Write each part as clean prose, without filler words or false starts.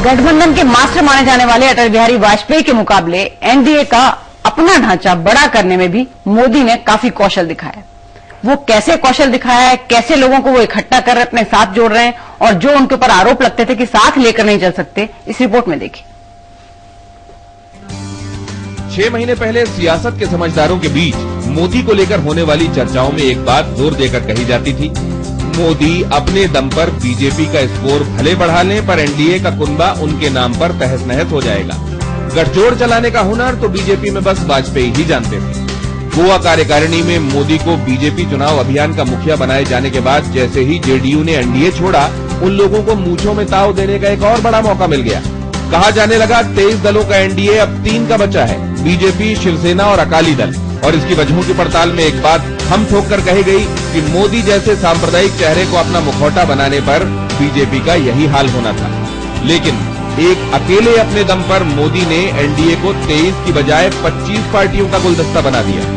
गठबंधन के मास्टर माने जाने वाले अटल बिहारी वाजपेयी के मुकाबले एनडीए का अपना ढांचा बड़ा करने में भी मोदी ने काफी कौशल दिखाया। वो कैसे कौशल दिखाया है, कैसे लोगों को वो इकट्ठा कर अपने साथ जोड़ रहे हैं और जो उनके ऊपर आरोप लगते थे कि साथ लेकर नहीं चल सकते, इस रिपोर्ट में देखिए। 6 महीने पहले सियासत के समझदारों के बीच मोदी को लेकर होने वाली चर्चाओं में एक बात जोर देकर कही जाती थी, मोदी अपने दम पर बीजेपी का स्कोर भले बढ़ा लें पर एनडीए का कुनबा उनके नाम पर तहस नहस हो जाएगा। गठजोड़ चलाने का हुनर तो बीजेपी में बस वाजपेयी ही जानते थे। गोवा कार्यकारिणी में मोदी को बीजेपी चुनाव अभियान का मुखिया बनाए जाने के बाद जैसे ही जेडीयू ने एनडीए छोड़ा, उन लोगों को मूंछों में ताव देने का एक और बड़ा मौका मिल गया। कहा जाने लगा 23 दलों का एनडीए अब 3 का बचा है, बीजेपी, शिवसेना और अकाली दल। और इसकी वजहों की पड़ताल में एक बात हम ठोक कर कही गई कि मोदी जैसे सांप्रदायिक चेहरे को अपना मुखौटा बनाने पर बीजेपी का यही हाल होना था। लेकिन एक अकेले अपने दम पर मोदी ने एनडीए को 23 की बजाय 25 पार्टियों का गुलदस्ता बना दिया।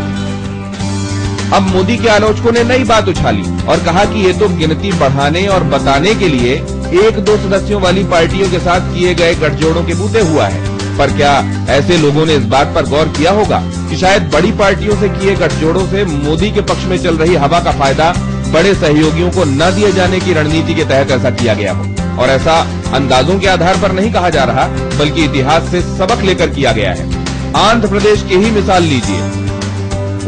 अब मोदी के आलोचकों ने नई बात उछाली और कहा कि ये तो गिनती बढ़ाने और बताने के लिए 1-2 सदस्यों वाली पार्टियों के साथ किए गए गठजोड़ों के बूते हुआ है। पर क्या ऐसे लोगों ने इस बात पर गौर किया होगा कि शायद बड़ी पार्टियों से किए गठजोड़ों से मोदी के पक्ष में चल रही हवा का फायदा बड़े सहयोगियों को न दिए जाने की रणनीति के तहत ऐसा किया गया हो? और ऐसा अंदाजों के आधार पर नहीं कहा जा रहा, बल्कि इतिहास से सबक लेकर किया गया है। आंध्र प्रदेश की ही मिसाल लीजिए।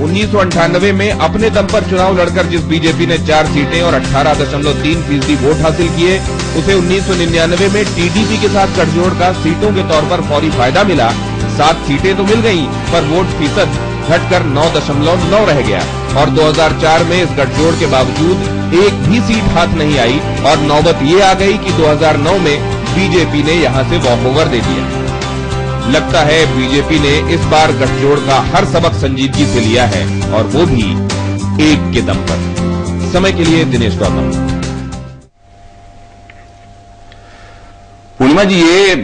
1998 में अपने दम पर चुनाव लड़कर जिस बीजेपी ने 4 सीटें और 18.3% वोट हासिल किए, उसे 1999 में टीडीपी के साथ गठजोड़ का सीटों के तौर पर फौरी फायदा मिला। 7 सीटें तो मिल गईं, पर वोट फीसद घटकर 9.9 रह गया। और 2004 में इस गठजोड़ के बावजूद एक भी सीट हाथ नहीं आई और नौबत ये आ गई कि 2009 में बीजेपी ने यहां से वॉकओवर दे दिया। लगता है बीजेपी ने इस बार गठजोड़ का हर सबक संजीदगी से लिया है और वो भी एक के दम पर। समय के लिए दिनेश गौतम। पूर्णिमा जी, ये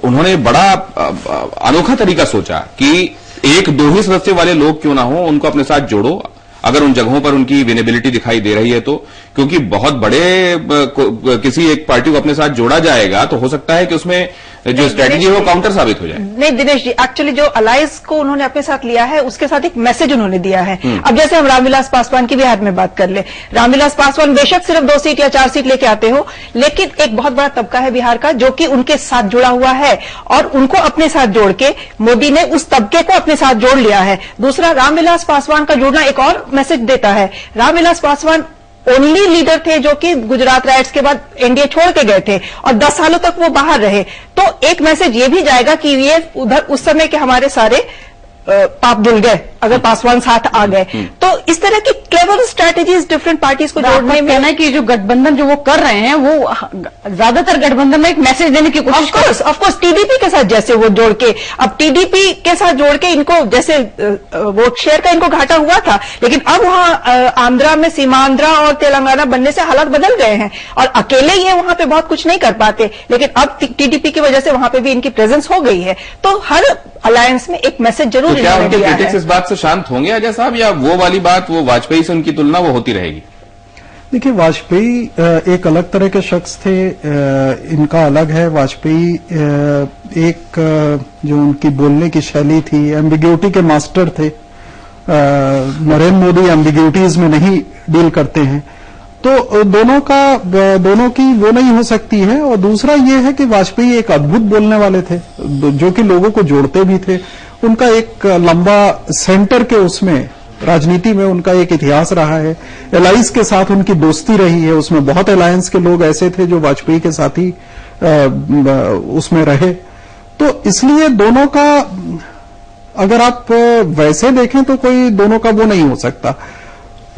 उन्होंने बड़ा अनोखा तरीका सोचा कि 1-2 ही सदस्य वाले लोग क्यों ना हो, उनको अपने साथ जोड़ो अगर उन जगहों पर उनकी विनेबिलिटी दिखाई दे रही है तो। क्योंकि बहुत बड़े किसी एक पार्टी को अपने साथ जोड़ा जाएगा तो हो सकता है कि उसमें जो स्ट्रेटेजी है वो काउंटर साबित हो जाए। नहीं दिनेश जी, एक्चुअली जो अलायंस को उन्होंने अपने साथ लिया है उसके साथ एक मैसेज उन्होंने दिया है। अब जैसे हम रामविलास पासवान की बिहार में बात कर ले, रामविलास पासवान बेशक सिर्फ 2 सीट या 4 सीट लेके आते हो, लेकिन एक बहुत बड़ा तबका है बिहार का जो कि उनके साथ जुड़ा हुआ है और उनको अपने साथ जोड़ के मोदी ने उस तबके को अपने साथ जोड़ लिया है। दूसरा, रामविलास पासवान का जुड़ना एक और मैसेज देता है। रामविलास पासवान ओनली लीडर थे जो कि गुजरात राइट्स के बाद एनडीए छोड़ के गए थे और 10 सालों तक वो बाहर रहे। तो एक मैसेज ये भी जाएगा कि ये उधर उस समय के हमारे सारे पाप धुल गए अगर पासवान साथ आ गए। तो इस तरह की क्लेवर स्ट्रैटेजीज डिफरेंट पार्टीज को जोड़ने में कहना है कि जो गठबंधन जो वो कर रहे हैं वो ज्यादातर गठबंधन में एक मैसेज देने की कोशिश। ऑफकोर्स टीडीपी के साथ जैसे वो जोड़ के, अब टीडीपी के साथ जोड़ के इनको जैसे वोट शेयर का इनको घाटा हुआ था, लेकिन अब वहां आंध्रा में सीमांध्रा और तेलंगाना बनने से हालात बदल गए हैं और अकेले ये वहां पे बहुत कुछ नहीं कर पाते, लेकिन अब टीडीपी की वजह से वहां पे भी इनकी प्रेजेंस हो गई है। तो हर अलायंस में एक मैसेज जरूर तो क्या उनके क्रिटिक्स इस बात से शांत होंगे अजय साहब, या वो वाली बात, वो वाजपेयी से उनकी तुलना वो होती रहेगी? देखिए, वाजपेयी एक अलग तरह के शख्स थे, इनका अलग है। वाजपेयी एक जो उनकी बोलने की शैली थी, एम्बिग्यूटी के मास्टर थे। नरेंद्र मोदी एम्बिग्यूटीज में नहीं डील करते हैं, तो दोनों की वो नहीं हो सकती है। और दूसरा ये है कि वाजपेयी एक अद्भुत बोलने वाले थे जो कि लोगों को जोड़ते भी थे। उनका एक लंबा सेंटर के उसमें राजनीति में उनका एक इतिहास रहा है। एलायंस के साथ उनकी दोस्ती रही है, उसमें बहुत एलायंस के लोग ऐसे थे जो वाजपेयी के साथ ही उसमें रहे। तो इसलिए दोनों का अगर आप वैसे देखें तो कोई दोनों का वो नहीं हो सकता।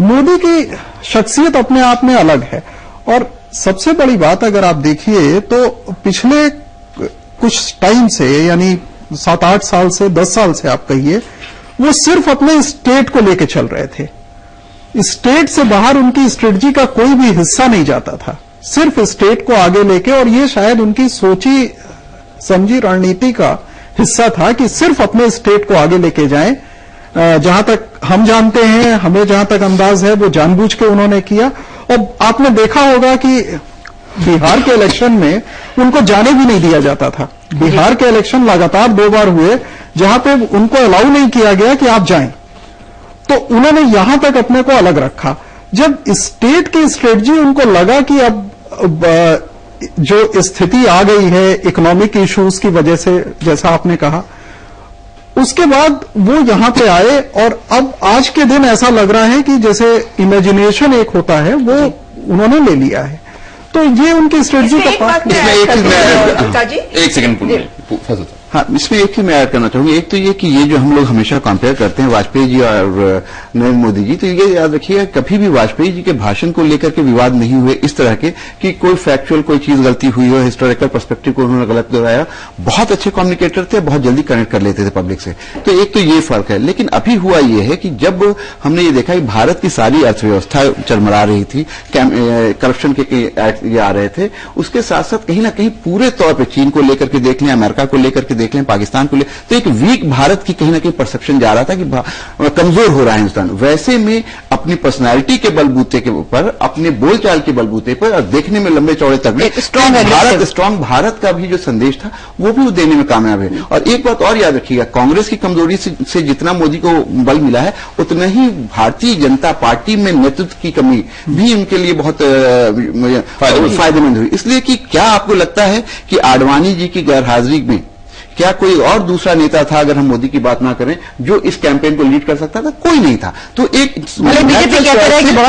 मोदी की शख्सियत अपने आप में अलग है और सबसे बड़ी बात अगर आप देखिए तो पिछले कुछ टाइम से, यानी 7-8 साल से, 10 साल से आप कहिए, वो सिर्फ अपने स्टेट को लेके चल रहे थे। स्टेट से बाहर उनकी स्ट्रेटजी का कोई भी हिस्सा नहीं जाता था, सिर्फ स्टेट को आगे लेके। और ये शायद उनकी सोची समझी रणनीति का हिस्सा था कि सिर्फ अपने स्टेट को आगे लेके जाएं। जहां तक हम जानते हैं, हमें जहां तक अंदाज है, वो जानबूझ के उन्होंने किया। और आपने देखा होगा कि बिहार के इलेक्शन में उनको जाने भी नहीं दिया जाता था। बिहार के इलेक्शन लगातार 2 बार हुए जहां पे उनको अलाउ नहीं किया गया कि आप जाएं, तो उन्होंने यहां तक अपने को अलग रखा। जब स्टेट की स्ट्रेटजी उनको लगा कि अब जो स्थिति आ गई है इकोनॉमिक इश्यूज की वजह से, जैसा आपने कहा, उसके बाद वो यहां पे आए और अब आज के दिन ऐसा लग रहा है कि जैसे इमेजिनेशन एक होता है वो उन्होंने ले लिया है। तो ये उनकी स्ट्रेटजी का पार्ट है। एक सेकंड हाँ, इसमें एक ही मैं ऐड करना चाहूंगा। एक तो ये कि ये जो हम लोग हमेशा कंपेयर करते हैं वाजपेयी जी और नरेंद्र मोदी जी, तो ये याद रखिएगा कभी भी वाजपेयी जी के भाषण को लेकर के विवाद नहीं हुए इस तरह के कि कोई फैक्चुअल कोई चीज गलती हुई हो, हिस्टोरिकल पर्सपेक्टिव को उन्होंने गलत दोहराया। बहुत अच्छे कम्युनिकेटर थे, बहुत जल्दी कनेक्ट कर लेते थे पब्लिक से। तो एक तो ये फर्क है। लेकिन अभी हुआ ये है कि जब हमने ये देखा कि भारत की सारी अर्थव्यवस्था चरमरा रही थी, करप्शन के एक्ट ये आ रहे थे, उसके साथ साथ कहीं ना कहीं पूरे तौर पर चीन को लेकर के देख लें, अमेरिका को लेकर के देख लें, पाकिस्तान को ले, तो एक वीक भारत की कहीं ना कहीं परसेप्शन जा रहा था कि कमजोर हो रहा है हिंदुस्तान। वैसे में अपनी पर्सनालिटी के बलबूते के ऊपर, अपने बोलचाल के बलबूते पर और देखने में लंबे चौड़े तगड़े भारत स्ट्रांग भारत का भी जो संदेश था वो भी देने में कामयाब है। और एक बात और याद रखिएगा, कांग्रेस की कमजोरी से जितना मोदी को बल मिला है उतना ही भारतीय जनता पार्टी में नेतृत्व की कमी भी उनके लिए बहुत फायदेमंद हुई। इसलिए कि क्या आपको लगता है कि आडवाणी जी की गैरहाजिरी में क्या कोई और दूसरा नेता था, अगर हम मोदी की बात ना करें, जो इस कैंपेन को लीड कर सकता था? कोई नहीं था। तो एक बीजेपी कहते रहे कि बहुत